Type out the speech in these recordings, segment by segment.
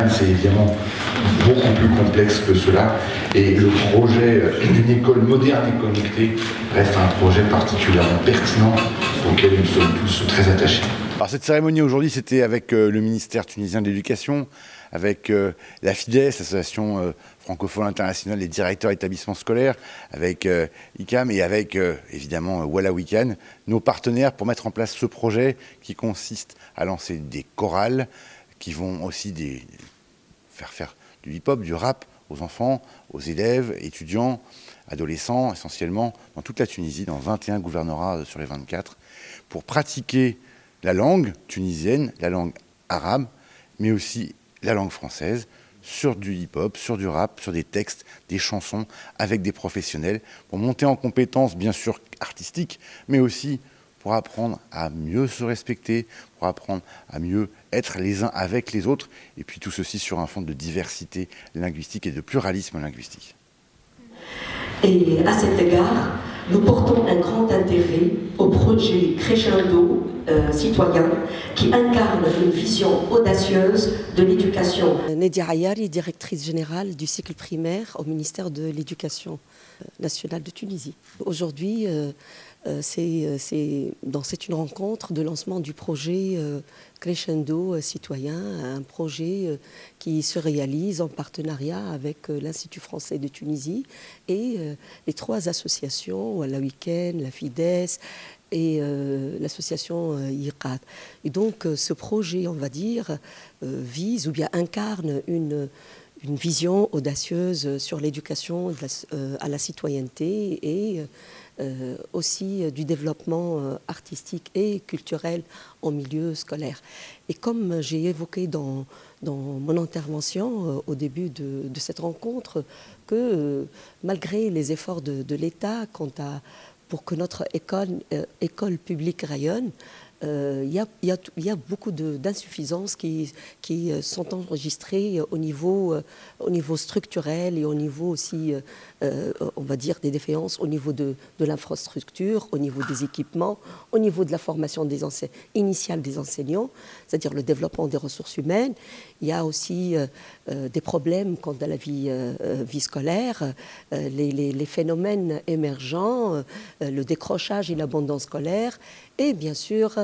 C'est évidemment beaucoup plus complexe que cela et le projet d'une école moderne et connectée reste un projet particulièrement pertinent auquel nous sommes tous très attachés. Alors cette cérémonie aujourd'hui, c'était avec le ministère tunisien de l'Éducation, avec la FIDES, l'association francophone internationale des directeurs d'établissements scolaires, avec ICAM et avec évidemment Walla Weekend, nos partenaires pour mettre en place ce projet qui consiste à lancer des chorales qui vont aussi faire du hip-hop, du rap aux enfants, aux élèves, étudiants, adolescents, essentiellement dans toute la Tunisie, dans 21 gouvernorats sur les 24, pour pratiquer la langue tunisienne, la langue arabe, mais aussi la langue française, sur du hip-hop, sur du rap, sur des textes, des chansons, avec des professionnels, pour monter en compétences, bien sûr, artistiques, mais aussi pour apprendre à mieux se respecter, pour apprendre à mieux être les uns avec les autres, et puis tout ceci sur un fond de diversité linguistique et de pluralisme linguistique. Et à cet égard, nous portons un grand intérêt au projet Crescendo citoyen qui incarne une vision audacieuse de l'éducation. Nedia Ayari, directrice générale du cycle primaire au ministère de l'Éducation nationale de Tunisie. Aujourd'hui, c'est une rencontre de lancement du projet Crescendo citoyen, un projet qui se réalise en partenariat avec l'Institut français de Tunisie et les trois associations, la Weekend, la FIDES et l'association IRAD. Et donc ce projet, on va dire, vise ou bien incarne une vision audacieuse sur l'éducation à la citoyenneté et aussi du développement artistique et culturel en milieu scolaire. Et comme j'ai évoqué dans mon intervention au début de cette rencontre, que malgré les efforts de l'État pour que notre école publique rayonne, il y a beaucoup d'insuffisances qui sont enregistrées au niveau structurel et au niveau aussi, on va dire, des défaillances au niveau de l'infrastructure, au niveau des équipements, au niveau de la formation initiale des enseignants, c'est-à-dire le développement des ressources humaines. Il y a aussi des problèmes quant à la vie scolaire, les phénomènes émergents, le décrochage et l'abandon scolaire, et bien sûr,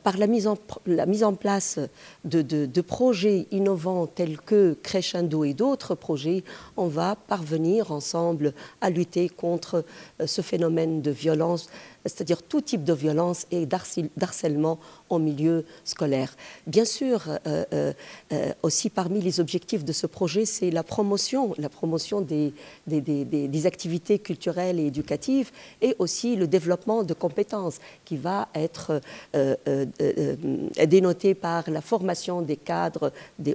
par la mise en place de projets innovants tels que Crescendo et d'autres projets, on va parvenir ensemble à lutter contre ce phénomène de violence, c'est-à-dire tout type de violence et d'harcèlement en milieu scolaire. Bien sûr, aussi parmi les objectifs de ce projet, c'est la promotion des activités culturelles et éducatives et aussi le développement de compétences qui va être dénoté par la formation des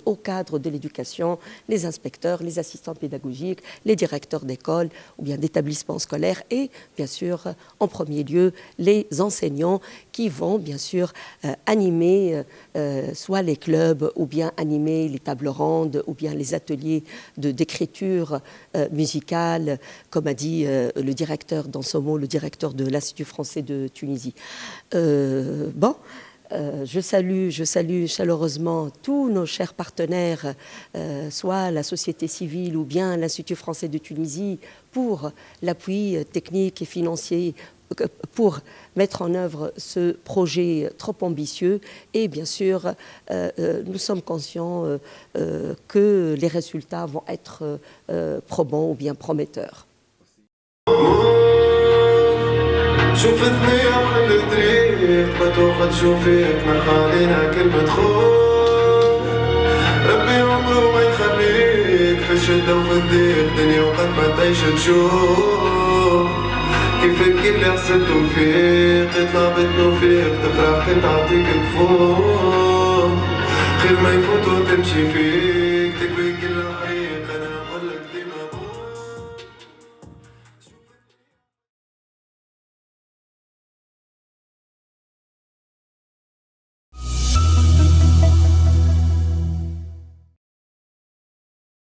hauts cadres de l'éducation, les inspecteurs, les assistants pédagogiques, les directeurs d'école ou bien d'établissements scolaires et bien sûr, en premier lieu, les enseignants qui vont bien sûr animer soit les clubs ou bien animer les tables rondes ou bien les ateliers d'écriture musicale, comme a dit le directeur dans ce mot, le directeur de l'Institut français de Tunisie. Je salue chaleureusement tous nos chers partenaires, soit la société civile ou bien l'Institut français de Tunisie, pour l'appui technique et financier pour mettre en œuvre ce projet trop ambitieux. Et bien sûr, nous sommes conscients que les résultats vont être probants ou bien prometteurs. شوفتني أحل طريق ما توقع تشوفيك من حالينا كلمة خوف ربي عمره ما يخليك في الشدة وفي الضيق دنيا وقت ما تعيش تشوف كيف الكل حسنتو فيك تطلع بالتوفيق تفرح تنعطيك كفوف خير ما يفوت وتمشي فيك تكوي كل